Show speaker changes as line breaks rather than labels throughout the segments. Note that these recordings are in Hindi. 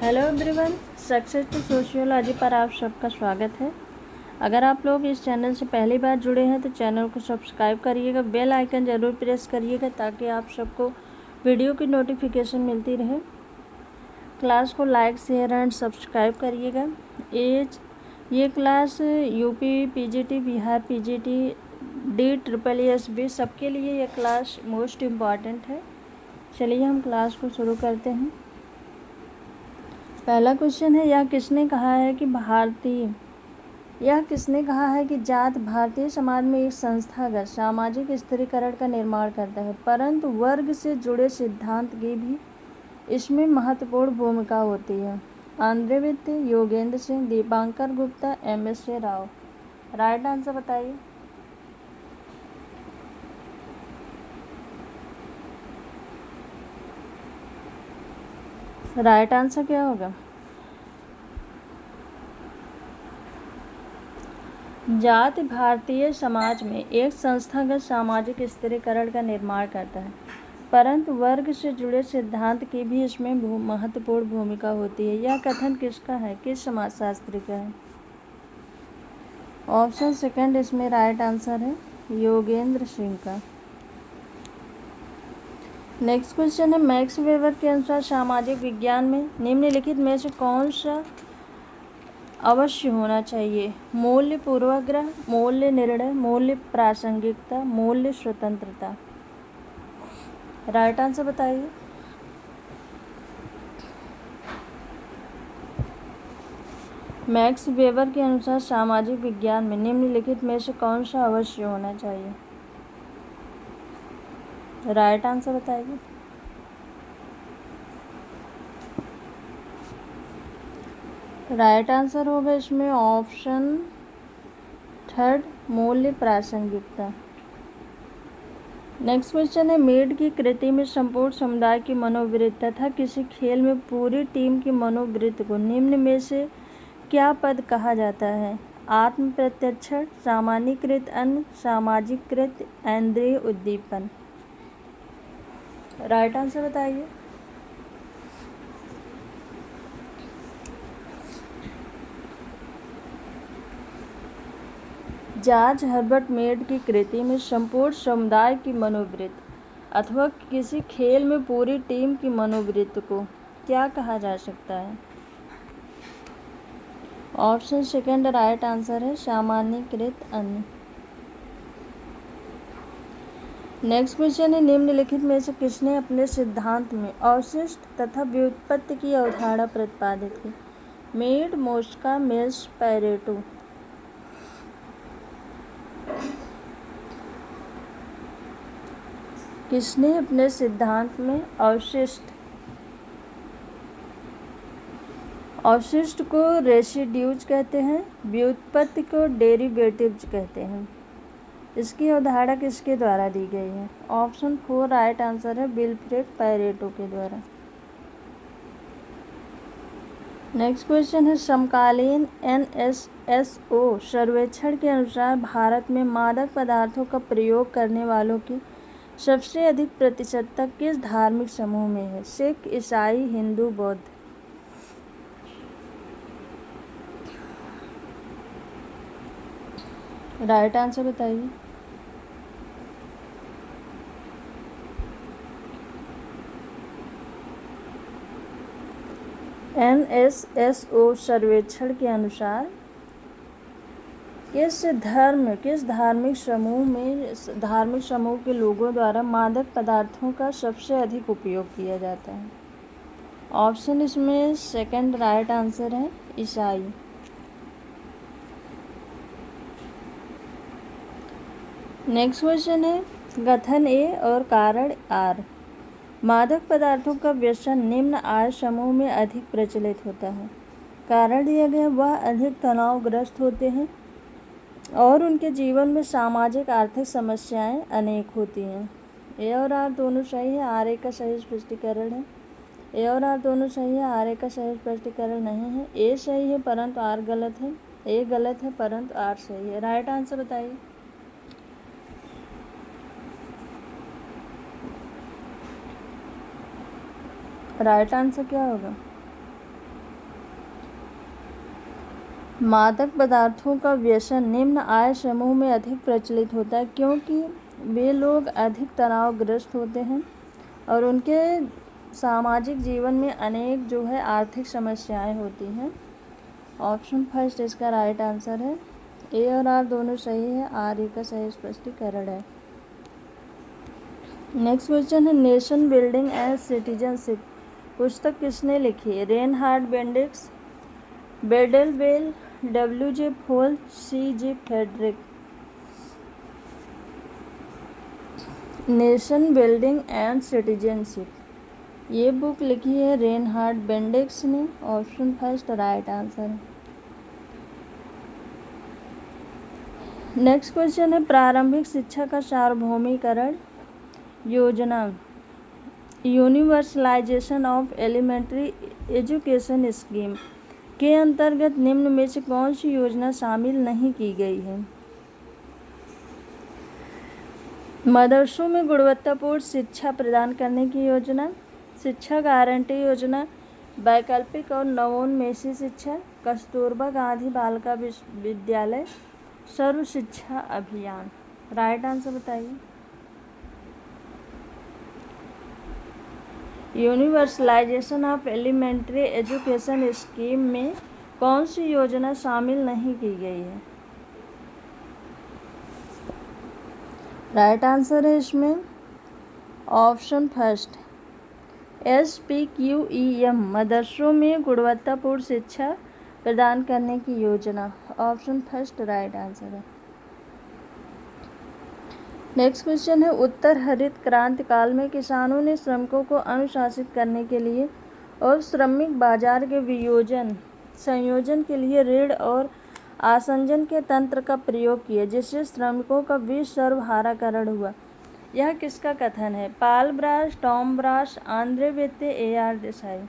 Hello everyone, success to sociology पर आप सबका स्वागत है। अगर आप लोग इस चैनल से पहली बार जुड़े हैं तो चैनल को सब्सक्राइब करिएगा, बेल आइकन ज़रूर प्रेस करिएगा ताकि आप सबको वीडियो की नोटिफिकेशन मिलती रहे। क्लास को लाइक शेयर एंड सब्सक्राइब करिएगा। ये class UP PGT, Bihar PGT, DSSB सबके लिए ये क्लास मोस्ट इम्पॉर्टेंट है। चलिए हम क्लास को शुरू करते हैं। पहला क्वेश्चन है, यह किसने कहा है कि जात भारतीय समाज में एक संस्थागत सामाजिक स्थिरीकरण का निर्माण करता है, परंतु वर्ग से जुड़े सिद्धांत की भी इसमें महत्वपूर्ण भूमिका होती है। आंद्रे वित्त, Yogendra Singh, Dipankar Gupta, MSA Rao. Right answer बताइए। राइट आंसर क्या होगा? जाति भारतीय समाज में एक संस्थागत सामाजिक स्थिरीकरण का निर्माण करता है, परंतु वर्ग से जुड़े सिद्धांत की भी इसमें महत्वपूर्ण भूमिका होती है। यह कथन किसका है, किस समाजशास्त्री का है? ऑप्शन सेकंड इसमें राइट आंसर है, योगेंद्र सिंह का। नेक्स्ट क्वेश्चन है, मैक्स वेबर के अनुसार सामाजिक विज्ञान में निम्नलिखित में से कौन सा अवश्य होना चाहिए? मूल्य पूर्वाग्रह, मूल्य निर्णय, मूल्य प्रासंगिकता, मूल्य स्वतंत्रता। राइट आंसर बताइए। मैक्स वेबर के अनुसार सामाजिक विज्ञान में निम्नलिखित में से कौन सा अवश्य होना चाहिए? राइट आंसर बताइए। राइट आंसर होगा इसमें ऑप्शन थर्ड, मूल्य प्रासंगिकता। नेक्स्ट क्वेश्चन है, मेड की कृति में संपूर्ण समुदाय की मनोवृत्ति तथा किसी खेल में पूरी टीम की मनोवृत्ति को निम्न में से क्या पद कहा जाता है? आत्म प्रत्यक्षण, सामान्यीकृत अन्न, सामाजिकृत इंद्रिय उद्दीपन। राइट आंसर बताइए। जॉर्ज हर्बर्ट मेड की कृति में संपूर्ण समुदाय की मनोवृत्ति अथवा किसी खेल में पूरी टीम की मनोवृत्ति को क्या कहा जा सकता है? ऑप्शन सेकंड राइट आंसर है, सामान्यीकृत अन्न। नेक्स्ट क्वेश्चन है, निम्नलिखित में से किसने अपने सिद्धांत में अवशिष्ट तथा व्युत्पत्ति की अवधारणा प्रतिपादित की? Made, Mosca, mills, Pareto. किसने अपने सिद्धांत में अवशिष्ट को रेसिड्यूज कहते हैं, व्युत्पत्ति को डेरिवेटिव्स कहते हैं। इसकी अवधारणा किसके द्वारा दी गई है? ऑप्शन 4 राइट आंसर है, विल्फ्रेड पैरेटो के द्वारा। नेक्स्ट क्वेश्चन है, समकालीन NSSO सर्वेक्षण के अनुसार भारत में मादक पदार्थों का प्रयोग करने वालों की सबसे अधिक प्रतिशतता किस धार्मिक समूह में है? सिख, ईसाई, हिंदू, बौद्ध। राइट आंसर बताइए। NSSO सर्वेक्षण के अनुसार किस धार्मिक समूह के लोगों द्वारा मादक पदार्थों का सबसे अधिक उपयोग किया जाता है? ऑप्शन इसमें सेकंड राइट आंसर है, ईसाई। नेक्स्ट क्वेश्चन है, कथन A और कारण R। मादक पदार्थों का व्यसन निम्न आय समूह में अधिक प्रचलित होता है। कारण दिया गया, वह अधिक तनावग्रस्त होते हैं और उनके जीवन में सामाजिक आर्थिक समस्याएं अनेक होती हैं। A और R दोनों सही है, R का सही स्पष्टीकरण है। A और R दोनों सही है, R का सही स्पष्टीकरण नहीं है। A सही है परंतु R गलत है, A गलत है परंतु R सही है। राइट आंसर बताइए। राइट आंसर क्या होगा? मादक पदार्थों का व्यसन निम्न आय समूह में अधिक प्रचलित होता है क्योंकि वे लोग अधिक तनावग्रस्त होते हैं और उनके सामाजिक जीवन में अनेक जो है आर्थिक समस्याएं होती हैं। ऑप्शन फर्स्ट इसका राइट आंसर है। ए और आर दोनों सही है, आर ए का सही स्पष्टीकरण है। नेक्स्ट क्वेश्चन है नेशन बिल्डिंग एंड सिटीजनशिप पुस्तक किसने लिखी है? रेनहार्ड बेंडिक्स, बेडल बेल, डब्ल्यू.जे. फोल, C G. Friedrich. Nation building and citizenship ये बुक लिखी है रेनहार्ड बेंडिक्स ने। ऑप्शन फर्स्ट राइट आंसर है। नेक्स्ट क्वेश्चन है प्रारंभिक शिक्षा का सार्वभौमिकरण योजना universalization of elementary education scheme के अंतर्गत निम्न में से कौन सी योजना शामिल नहीं की गई है? मदरसों में गुणवत्तापूर्ण शिक्षा प्रदान करने की योजना, शिक्षा गारंटी योजना, वैकल्पिक और नवोन्मेषी शिक्षा, कस्तूरबा गांधी बालिका विद्यालय, सर्व शिक्षा अभियान। राइट आंसर बताइए। Universalization of elementary education scheme में कौन सी योजना शामिल नहीं की गई है? राइट आंसर है इसमें ऑप्शन फर्स्ट SPQEM मदरसों में गुणवत्तापूर्ण शिक्षा प्रदान करने की योजना। ऑप्शन फर्स्ट राइट आंसर है। नेक्स्ट क्वेश्चन है उत्तर हरित क्रांति काल में किसानों ने श्रमिकों को अनुशासित करने के लिए और श्रमिक बाजार के संयोजन के लिए ऋण और आसंजन के तंत्र का प्रयोग किया जिससे श्रमिकों का सर्वहाराकरण हुआ। यह किसका कथन है? Paul Brass, Tom Brass, Andre Beteille, AR Desai.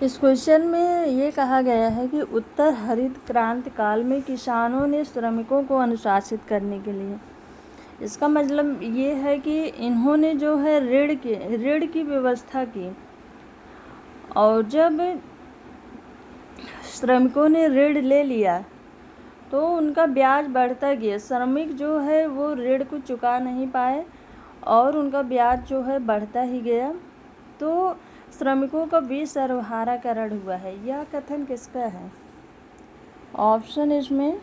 इस क्वेश्चन में ये कहा गया है कि उत्तर हरित क्रांति काल में किसानों ने श्रमिकों को अनुशासित करने के लिए, इसका मतलब ये है कि इन्होंने जो है ऋण की व्यवस्था की और जब श्रमिकों ने ऋण ले लिया तो उनका ब्याज बढ़ता गया। श्रमिक जो है वो ऋण को चुका नहीं पाए और उनका ब्याज जो है बढ़ता ही गया, तो श्रमिकों का सर्वहाराकरण हुआ है। यह कथन किसका है? ऑप्शन इसमें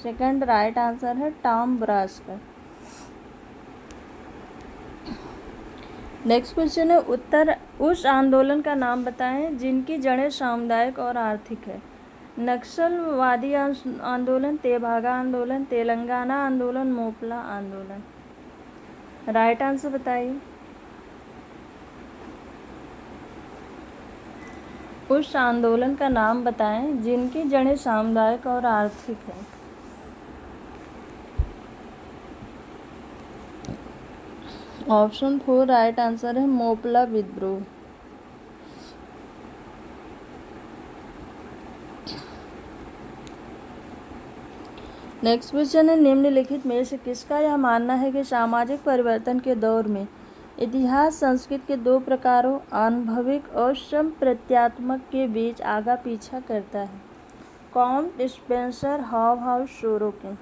सेकंड राइट आंसर है टॉम ब्राश का। नेक्स्ट क्वेश्चन है उस आंदोलन का नाम बताएं जिनकी जड़ें सामुदायिक और आर्थिक है। नक्सलवादी आंदोलन, तेभागा आंदोलन, तेलंगाना आंदोलन, मोपला आंदोलन। राइट आंसर बताइए। उस आंदोलन का नाम बताएं जिनकी जड़ें सामुदायिक और आर्थिक है। ऑप्शन 4 राइट आंसर है मोपला विद्रोह। नेक्स्ट क्वेश्चन है निम्नलिखित में से किसका यह मानना है कि सामाजिक परिवर्तन के दौर में इतिहास संस्कृति के दो प्रकारों अनुभविक और संप्रत्यात्मक के बीच आगा पीछा करता है? Comte, Spencer, how Sorokin.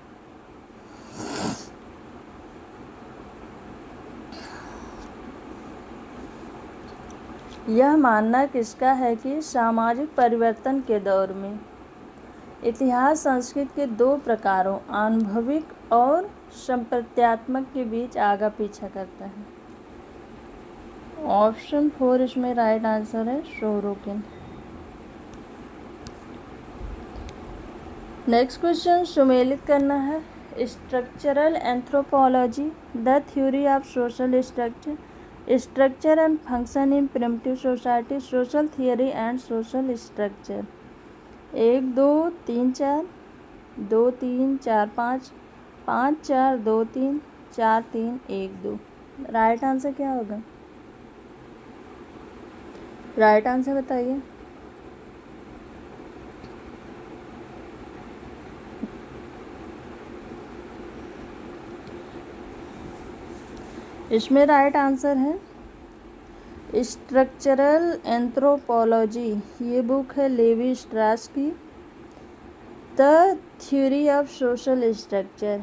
यह मानना किसका है कि सामाजिक परिवर्तन के दौर में इतिहास संस्कृति के दो प्रकारों अनुभविक और संप्रत्यात्मक के बीच आगा पीछा करता है? ऑप्शन 4 इसमें राइट आंसर है सोरोकिन। नेक्स्ट क्वेश्चन सुमेलित करना है। Structural anthropology the theory of social structure and function in primitive society, social theory and social structure. 1 2 3 4 2 3 4 5 5 4 2 3 4 3 1 2। Right answer क्या होगा? राइट आंसर बताइए। इसमें राइट आंसर है स्ट्रक्चरल एंथ्रोपोलॉजी, ये बुक है लेवी स्ट्रास की। The theory of social structure,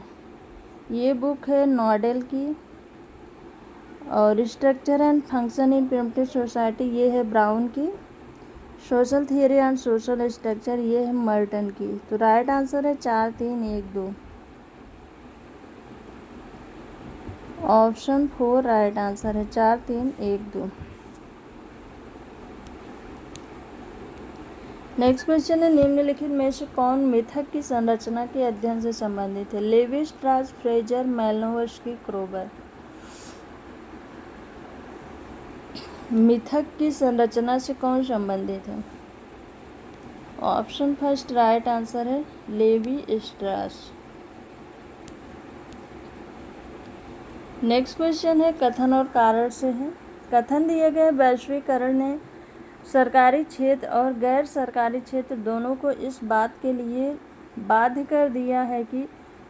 ये बुक है नॉडेल की। और structure and function in primitive society, ये है ब्राउन की। Social theory and social structure, ये है मर्टन की। तो राइट आंसर है 4, 3, 1, 2। ऑप्शन 4 राइट आंसर है, 4, 3, 1, 2। नेक्स्ट क्वेश्चन है निम्नलिखित में से कौन मिथक की संरचना के अध्ययन से संबंधित है? Levi स्ट्रास, Fraser, Malinowski, क्रोबर। मिथक की संरचना से कौन संबंधित है? ऑप्शन फर्स्ट राइट आंसर है लेवी स्ट्रास। नेक्स्ट क्वेश्चन है कथन और कारण से है। कथन दिए गए वैश्वीकरण ने सरकारी क्षेत्र और गैर सरकारी क्षेत्र दोनों को इस बात के लिए बाध्य कर दिया है कि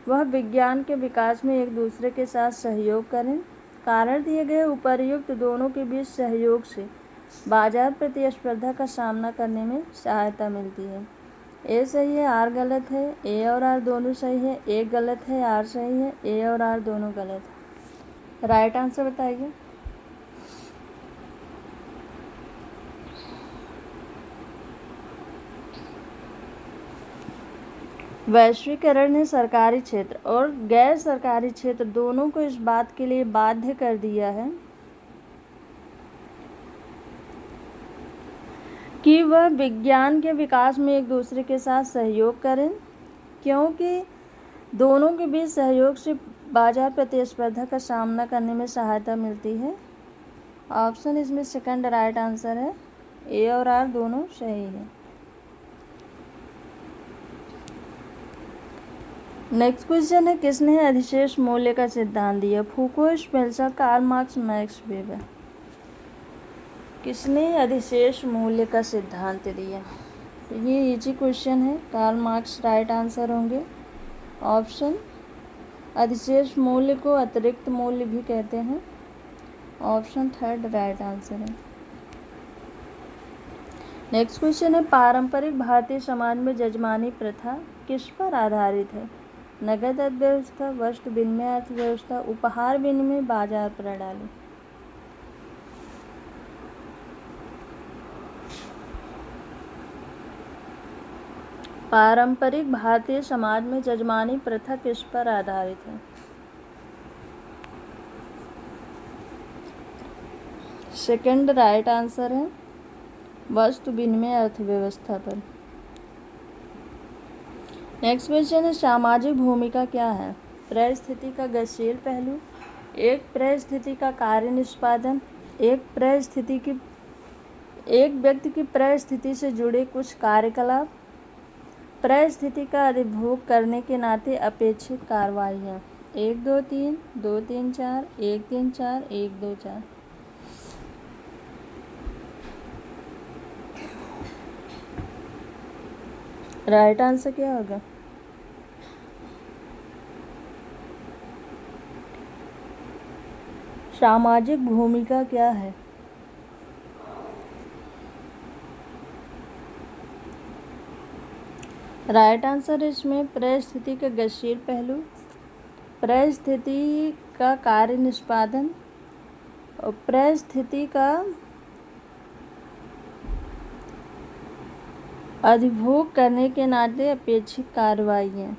वह विज्ञान के विकास में एक दूसरे के साथ सहयोग करें। कारण दिए गए उपर्युक्त दोनों के बीच सहयोग से बाजार प्रतिस्पर्धा का सामना करने में सहायता मिलती है। ए सही है, आर गलत है। ए और आर दोनों सही है। ए गलत है, आर सही है। ए और आर दोनों गलत है। राइट आंसर बताइए। वैश्वीकरण ने सरकारी क्षेत्र और गैर सरकारी क्षेत्र दोनों को इस बात के लिए बाध्य कर दिया है कि वह विज्ञान के विकास में एक दूसरे के साथ सहयोग करें, क्योंकि दोनों के बीच सहयोग से बाजार प्रतिस्पर्धा का सामना करने में सहायता मिलती है। ऑप्शन इसमें सेकंड राइट आंसर है। ए और आर दोनों सही है। नेक्स्ट क्वेश्चन है किसने अधिशेष मूल्य का सिद्धांत दिया? Foucault, Spencer, Karl Marx, Max Weber. किसने अधिशेष मूल्य का सिद्धांत दिया? तो ये इजी क्वेश्चन है, कार्ल मार्क्स राइट आंसर होंगे। ऑप्शन अधिशेष मूल्य को अतिरिक्त मूल्य भी कहते हैं। ऑप्शन थर्ड राइट आंसर है। नेक्स्ट क्वेश्चन है पारंपरिक भारतीय समाज में जजमानी प्रथा किस पर आधारित है? नगद अर्थव्यवस्था, वस्तु विनिमय अर्थव्यवस्था, उपहार विनिमय, बाजार प्रणाली। पारंपरिक भारतीय समाज में जजमानी प्रथा किस पर आधारित है? सेकंड राइट आंसर है वस्तु विनिमय अर्थव्यवस्था पर। नेक्स्ट क्वेश्चन है सामाजिक भूमिका क्या है? परिस्थिति का गतिशील पहलू, एक परिस्थिति का कार्य निष्पादन, एक व्यक्ति की परिस्थिति से जुड़े कुछ कार्यकलाप, परिस्थिति का अधिभोग करने के नाते अपेक्षित कार्रवाइयाँ। 1, 2, 3, 2, 3, 4, 1, 3, 4, 1, 2, 4। राइट आंसर क्या होगा? सामाजिक भूमिका क्या है? राइट आंसर इसमें परिस्थिति का गतिशील पहलू, परिस्थिति का कार्य निष्पादन और परिस्थिति का अधिभोग करने के नाते अपेक्षित कार्रवाइयाँ।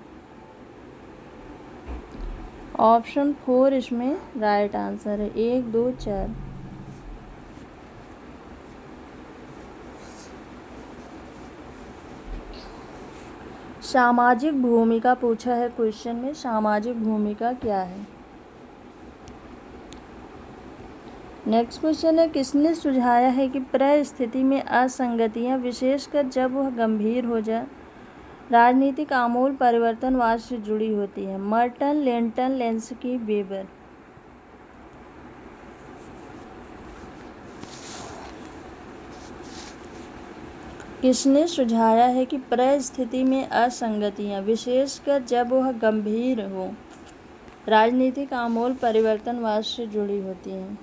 ऑप्शन 4 इसमें राइट आंसर है। 1, 2, 4। सामाजिक भूमिका पूछा है क्वेश्चन में, सामाजिक भूमिका क्या है? नेक्स्ट क्वेश्चन है किसने सुझाया है कि परिस्थिति में असंगतियाँ विशेषकर जब वह गंभीर हो जाए राजनीतिक आमूल परिवर्तनवाद से जुड़ी होती है? Merton, Lenten, लेंस्की, weber. किसने सुझाया है कि परिस्थिति में असंगतियाँ विशेषकर जब वह गंभीर हो राजनीतिक आमूल परिवर्तनवाद से जुड़ी होती हैं।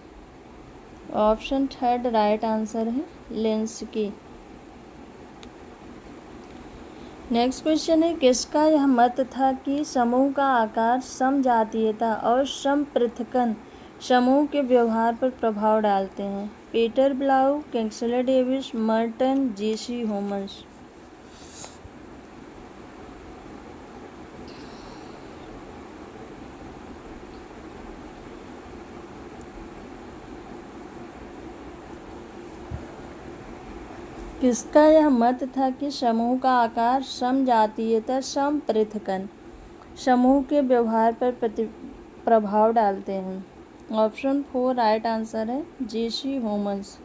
ऑप्शन थर्ड राइट आंसर है लेंस्की। नेक्स्ट क्वेश्चन है, किसका यह मत था कि समूह का आकार, समजातीयता और संपृथकन समूह के व्यवहार पर प्रभाव डालते हैं? Peter Blau, Kingsley Davis, Merton, G C. Homans. किसका यह मत था कि समूह का आकार, समजातीयता, संपृथकन समूह के व्यवहार पर प्रभाव डालते हैं? ऑप्शन 4 राइट आंसर है जी.सी. होमस।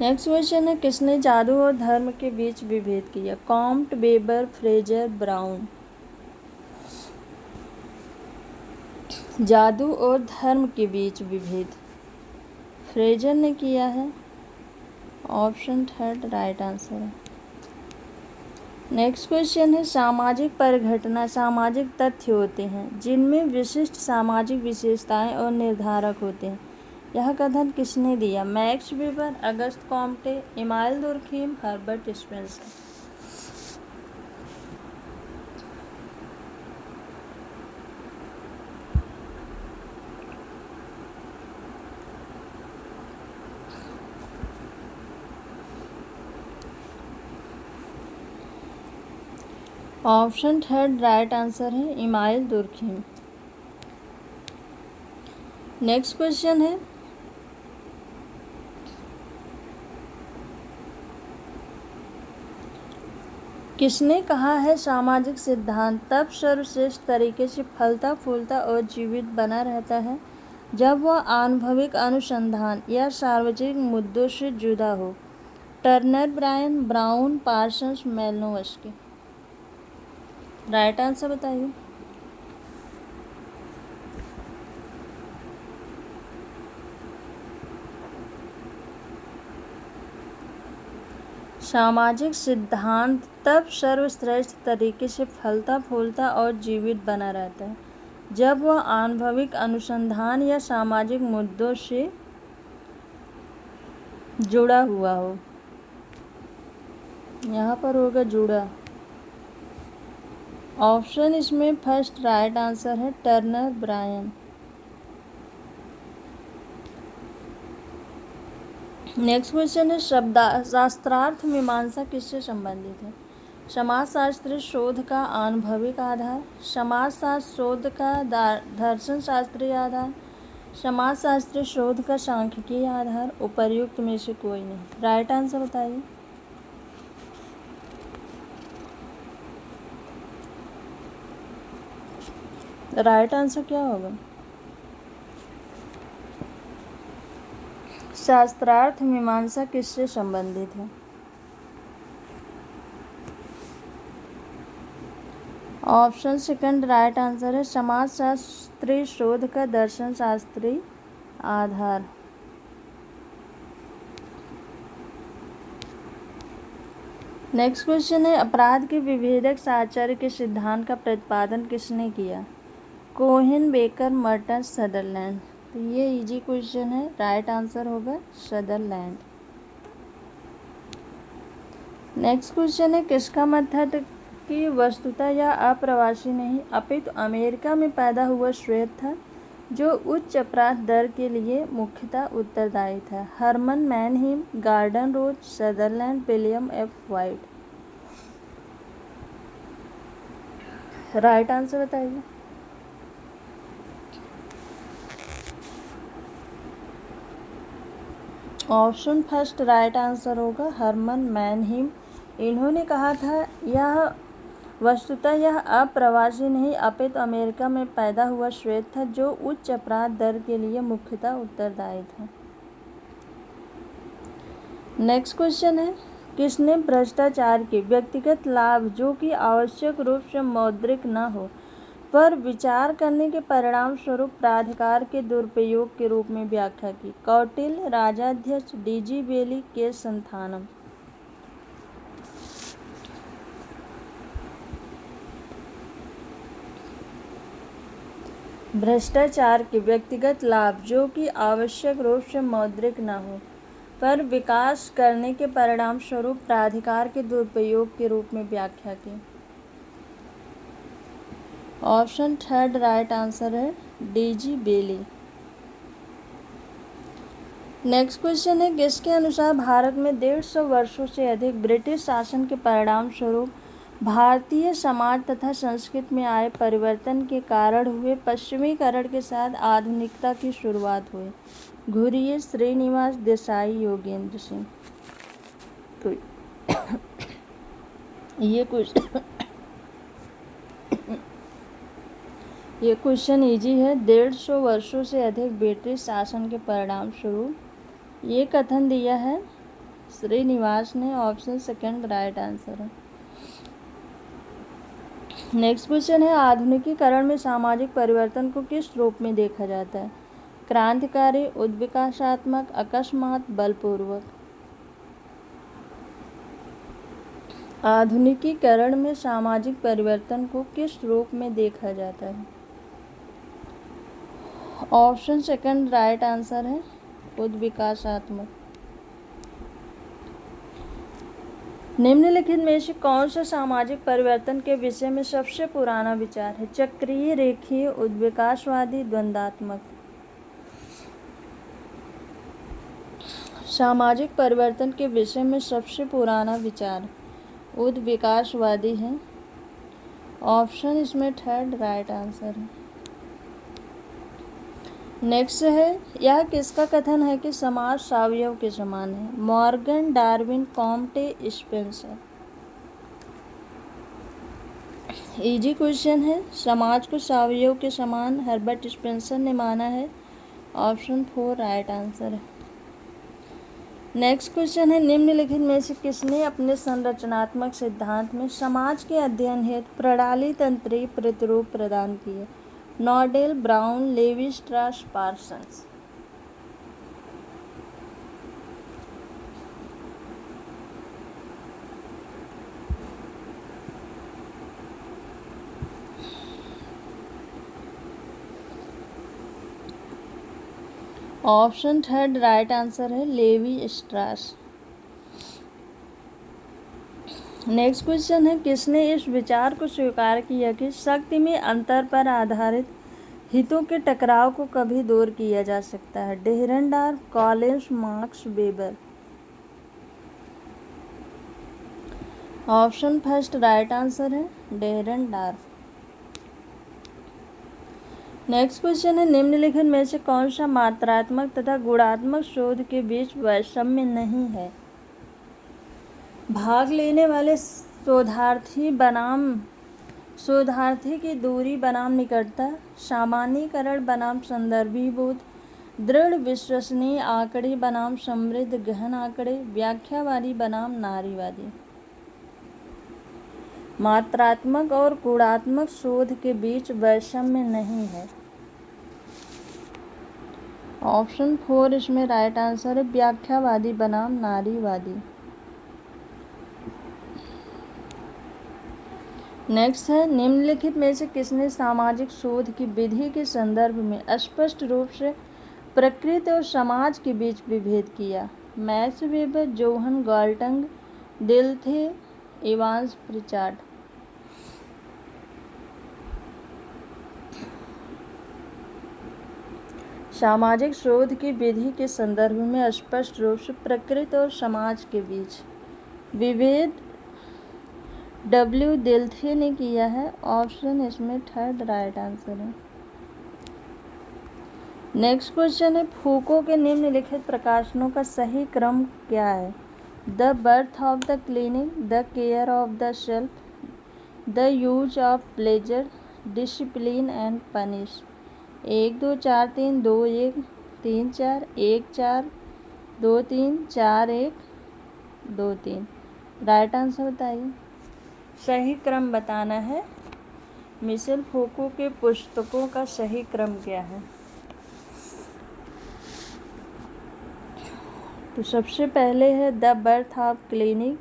नेक्स्ट क्वेश्चन है, किसने जादू और धर्म के बीच विभेद किया? Comte, weber, Fraser, brown. जादू और धर्म के बीच विभेद फ्रेजर ने किया है। ऑप्शन थर्ड राइट आंसर है। नेक्स्ट क्वेश्चन है, सामाजिक परिघटना सामाजिक तथ्य होते हैं जिनमें विशिष्ट सामाजिक विशेषताएं और निर्धारक होते हैं। यह कथन किसने दिया? Max Weber, Auguste Comte, Emile Durkheim, Herbert Spencer. Option third right answer है इमाइल दुर्खीम। नेक्स्ट क्वेश्चन है, किसने कहा है सामाजिक सिद्धांत तब सर्वश्रेष्ठ तरीके से फलता फूलता और जीवित बना रहता है जब वह आनुभविक अनुसंधान या सार्वजनिक मुद्दों से जुदा हो? Turner, Bryan, Brown, Parsons, Malinowski. Right answer बताइए। सामाजिक सिद्धांत तब सर्वश्रेष्ठ तरीके से फलता फूलता और जीवित बना रहता है जब वह आनुभविक अनुसंधान या सामाजिक मुद्दों से जुड़ा हुआ हो। यहाँ पर होगा जुड़ा। ऑप्शन इसमें फर्स्ट राइट आंसर है टर्नर, ब्रायन। नेक्स्ट क्वेश्चन है, शास्त्रार्थ मीमांसा किससे संबंधित है? समाजशास्त्री शोध का अनुभविक आधार, समाजशास्त्र शोध का दर्शन शास्त्रीय आधार, समाजशास्त्री शोध का सांख्यिकीय आधार, उपर्युक्त में से कोई नहीं। राइट आंसर बताइए। राइट आंसर क्या होगा? शास्त्रार्थ मीमांसा किससे संबंधित है? ऑप्शन सेकंड राइट आंसर है समाजशास्त्री शोध का दर्शन शास्त्री आधार। नेक्स्ट क्वेश्चन है, अपराध के विभेदक साहचर्य के सिद्धांत का प्रतिपादन किसने किया? Cohen, baker, Merton, Sutherland. तो ये इजी क्वेश्चन है, राइट आंसर होगा सदरलैंड। नेक्स्ट क्वेश्चन है, किसका मत था कि वस्तुतः यह अप्रवासी नहीं अपितु अमेरिका में पैदा हुआ श्वेत था जो उच्च अपराध दर के लिए मुख्यतः उत्तरदायी था? Herman Mannheim, Gordon Rose, Sutherland, William F Whyte. Right answer बताइए। ऑप्शन फर्स्ट राइट आंसर होगा हरमन मैनहीम। इन्होंने कहा था यह वस्तुतः यह अप्रवासी नहीं अपितु अमेरिका में पैदा हुआ श्वेत था जो उच्च अपराध दर के लिए मुख्यतः उत्तरदायी था। नेक्स्ट क्वेश्चन है, किसने भ्रष्टाचार के व्यक्तिगत लाभ जो कि आवश्यक रूप से मौद्रिक न हो पर विचार करने के परिणाम स्वरूप प्राधिकार के दुरुपयोग के रूप में व्याख्या की? कौटिल्य, राजाध्यक्ष, डी.जी. बेली, के. संथानम। भ्रष्टाचार के व्यक्तिगत लाभ जो कि आवश्यक रूप से मौद्रिक न हो पर विकास करने के परिणाम स्वरूप प्राधिकार के दुरुपयोग के रूप में व्याख्या की। ऑप्शन थर्ड राइट आंसर है डीजी बेली। नेक्स्ट क्वेश्चन है, किसके अनुसार भारत में 150 वर्षों से अधिक ब्रिटिश शासन के परिणाम स्वरूप भारतीय समाज तथा संस्कृति में आए परिवर्तन के कारण हुए पश्चिमीकरण के साथ आधुनिकता की शुरुआत हुई? घुरिये, श्रीनिवास, देसाई, योगेंद्र सिंह। तो ये क्वेश्चन इजी है। 150 वर्षों से अधिक ब्रिटिश शासन के परिणाम स्वरूप ये कथन दिया है श्रीनिवास ने। ऑप्शन सेकंड राइट आंसर है। नेक्स्ट क्वेश्चन है, आधुनिकीकरण में सामाजिक परिवर्तन को किस रूप में देखा जाता है? क्रांतिकारी, उद्विकासात्मक, अकस्मात, बलपूर्वक। आधुनिकीकरण में सामाजिक परिवर्तन को किस रूप में देखा जाता है? ऑप्शन सेकंड राइट आंसर है उद्विकासात्मक। निम्नलिखित में से कौन सा सामाजिक परिवर्तन के विषय में सबसे पुराना विचार है? चक्रीय, रेखीय, उद्विकासवादी, द्वंद्वात्मक। सामाजिक परिवर्तन के विषय में सबसे पुराना विचार उद्विकासवादी है। ऑप्शन इसमें थर्ड राइट आंसर है। नेक्स्ट है, यह किसका कथन है कि समाज सावयव के समान है? Morgan, Darwin, Comte, Spencer. Easy question है। समाज को सावयव के समान हर्बर्ट स्पेंसर ने माना है। ऑप्शन 4 राइट आंसर है। नेक्स्ट क्वेश्चन है, निम्नलिखित में से किसने अपने संरचनात्मक सिद्धांत में समाज के अध्ययन हेतु प्रणाली तंत्रीय प्रतिरूप प्रदान किए? Nadel, Brown, Levi Strauss, Parsons. Option third right answer है लेवी स्ट्रास। नेक्स्ट क्वेश्चन है, किसने इस विचार को स्वीकार किया कि शक्ति में अंतर पर आधारित हितों के टकराव को कभी दूर किया जा सकता है? Dahrendorf, Collins, Marx, Weber. Option first right answer है डेहरनडार्फ। नेक्स्ट क्वेश्चन है, निम्नलिखित में से कौन सा मात्रात्मक तथा गुणात्मक शोध के बीच वैषम्य नहीं है? भाग लेने वाले शोधार्थी की दूरी बनाम निकटता, सामान्यीकरण बनाम संदर्भीभूत, दृढ़ विश्वसनीय आंकड़े बनाम समृद्ध गहन आंकड़े, व्याख्यावादी बनाम नारीवादी। मात्रात्मक और गुणात्मक शोध के बीच वैषम्य नहीं है। ऑप्शन 4 इसमें राइट आंसर है व्याख्यावादी बनाम नारीवादी। नेक्स्ट है, निम्नलिखित में से किसने सामाजिक शोध की विधि के संदर्भ में स्पष्ट रूप से प्रकृति और समाज के बीच विभेद किया? Max Weber, Johan Galtung, Dilthey, Evans Pritchard. सामाजिक शोध की विधि के संदर्भ में स्पष्ट रूप से प्रकृति और समाज के बीच विभेद डब्ल्यू दिल्थे ने किया है। ऑप्शन इसमें थर्ड राइट आंसर है। नेक्स्ट क्वेश्चन है, फूको के निम्नलिखित प्रकाशनों का सही क्रम क्या है? The birth of the clinic, the care of the self, the use of pleasure, discipline and punish. 1 2 4 3 2 1 3 4 1 4 2 3 4 1 2 3। Right answer बताइए। सही क्रम बताना है। मिशेल फूको के पुस्तकों का सही क्रम क्या है? तो सबसे पहले है द बर्थ ऑफ क्लिनिक,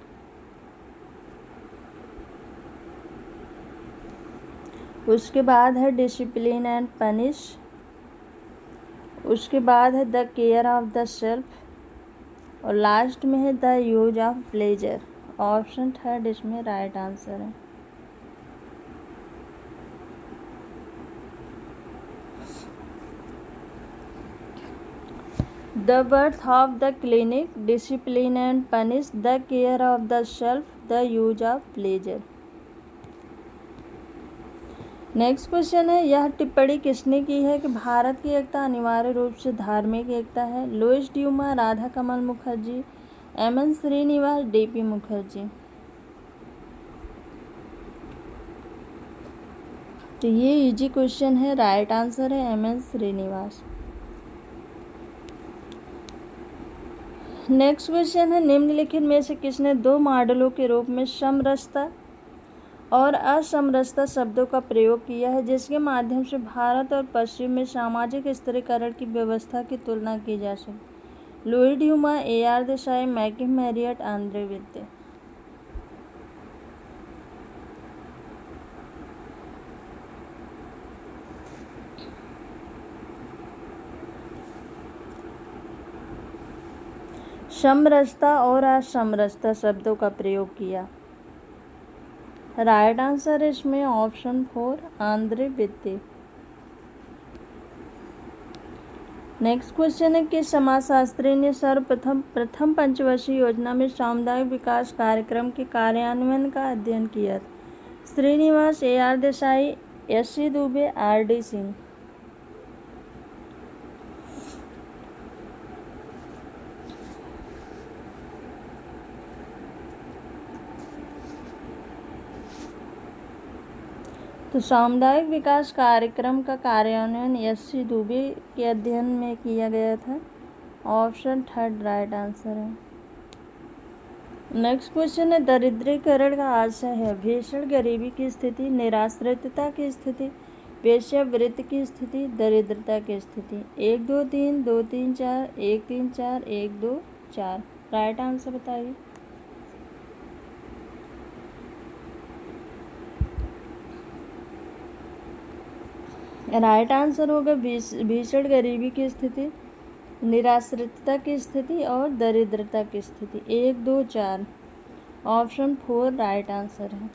उसके बाद है डिसिप्लिन एंड पनिश, उसके बाद है the care of the self, और लास्ट में है the use of pleasure. Option third इसमें राइट आंसर है। The birth of the clinic, discipline and punish, the care of the self, the use of pleasure. Next question है, यह टिप्पणी किसने की है कि भारत की एकता अनिवार्य रूप से धार्मिक एकता है? लुईस ड्यूमा, राधा कमल मुखर्जी, एम.एन. श्रीनिवास, डी.पी. मुखर्जी। तो ये इजी क्वेश्चन है, राइट आंसर है एम.एन. श्रीनिवास। नेक्स्ट क्वेश्चन है, निम्नलिखित में से किसने दो मॉडलों के रूप में समरसता और असमरसता शब्दों का प्रयोग किया है, जिसके माध्यम से भारत और पश्चिम में सामाजिक स्थिरीकरण की व्यवस्था की तुलना की जा सके? Louis Dumont, A R. Desai, McKim Marriott, Andre विद्य। समरसता और असमरसता शब्दों का प्रयोग किया। राइट आंसर है इसमें ऑप्शन 4 आंद्रे विद्य। नेक्स्ट क्वेश्चन है कि समाजशास्त्री ने सर्वप्रथम पंचवर्षीय योजना में सामुदायिक विकास कार्यक्रम के कार्यान्वयन का अध्ययन किया? Srinivas, A R. Desai, S C. Dube, R D. Singh. तो सामुदायिक विकास कार्यक्रम का कार्यान्वयन एस.सी. दुबे के अध्ययन में किया गया था। ऑप्शन थर्ड राइट आंसर है। नेक्स्ट क्वेश्चन है, दरिद्रीकरण का आशय है भीषण गरीबी की स्थिति, निराश्रितता की स्थिति, वेश्यावृत्ति की स्थिति, दरिद्रता की स्थिति। 1 2 3 2 3 4 1 3 4 1 2 4। राइट आंसर बताइए। राइट आंसर होगा भीषण गरीबी की स्थिति, निराश्रितता की स्थिति और दरिद्रता की स्थिति। 1 2 4। ऑप्शन 4 राइट आंसर है।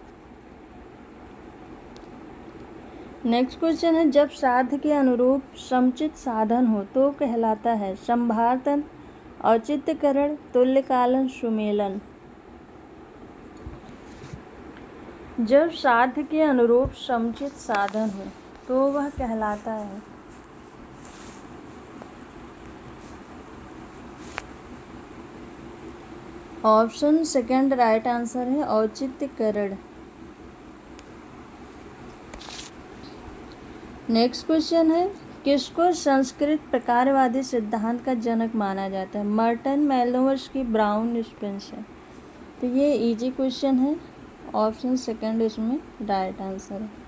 नेक्स्ट क्वेश्चन है, जब साध्य के अनुरूप समुचित साधन हो तो कहलाता है संभारतन, औचित्यकरण, तुल्यकालन, सुमेलन। जब साध्य के अनुरूप समुचित साधन हो तो वह कहलाता है ऑप्शन सेकंड राइट आंसर है औचित्यकरण। नेक्स्ट क्वेश्चन है, किसको संस्कृत प्रकारवादी सिद्धांत का जनक माना जाता है? Merton, Malinowski, Brown, Spencer. तो ये इजी क्वेश्चन है, ऑप्शन सेकंड इसमें राइट आंसर है।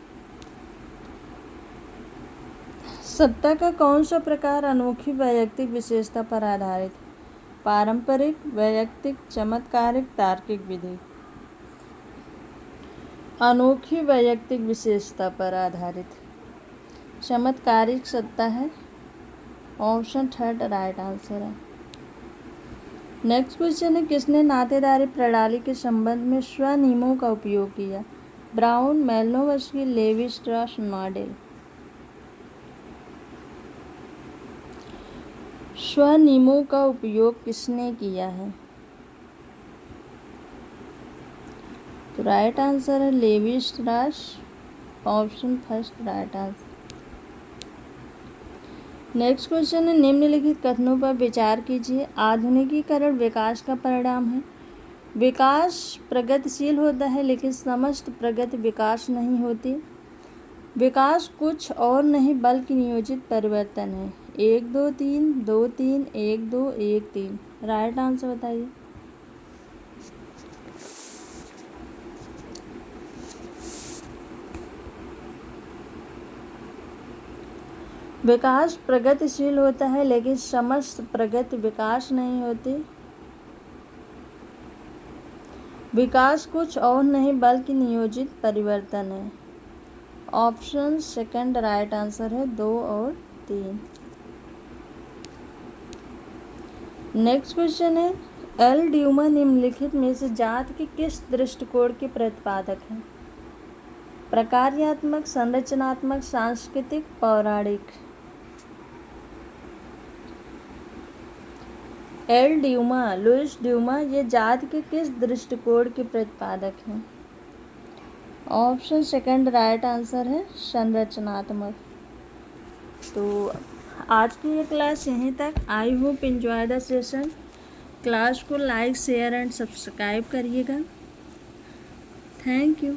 सत्ता का कौन सा प्रकार अनोखी वैयक्तिक विशेषता पर आधारित? पारंपरिक, वैयक्तिक, चमत्कारिक, तार्किक विधि। अनोखी वैयक्तिक विशेषता पर आधारित चमत्कारिक सत्ता है। ऑप्शन थर्ड राइट आंसर है। नेक्स्ट क्वेश्चन है, किसने नातेदारी प्रणाली के संबंध में स्वनियमों का उपयोग किया? ब्राउन, मेलोवर्स्की, लेवी स्ट्रॉस, मॉडेल। स्वनियमों का उपयोग किसने किया है? तो राइट आंसर है Levi Strauss. Option first right answer. Next question है, निम्नलिखित कथनों पर विचार कीजिए। आधुनिकीकरण विकास का परिणाम है। विकास प्रगतिशील होता है लेकिन समस्त प्रगति विकास नहीं होती। विकास कुछ और नहीं बल्कि नियोजित परिवर्तन है। 1 2 3 2 3 1 2 1 3। राइट आंसर बताइए। विकास प्रगतिशील होता है लेकिन समस्त प्रगति विकास नहीं होती। विकास कुछ और नहीं बल्कि नियोजित परिवर्तन है। ऑप्शन सेकंड राइट आंसर है, 2 और 3। नेक्स्ट क्वेश्चन है, एल ड्यूमा निम्नलिखित में से जात के किस दृष्टिकोण के प्रतिपादक हैं? प्रकार्यात्मक, संरचनात्मक, सांस्कृतिक, पौराणिक। एल ड्यूमा, लुइस ड्यूमा ये जात के किस दृष्टिकोण के प्रतिपादक हैं? ऑप्शन सेकंड राइट आंसर है, संरचनात्मक। तो आज की ये क्लास यहीं तक। I hope enjoy the session. Class को लाइक, शेयर एंड सब्सक्राइब करिएगा। Thank you.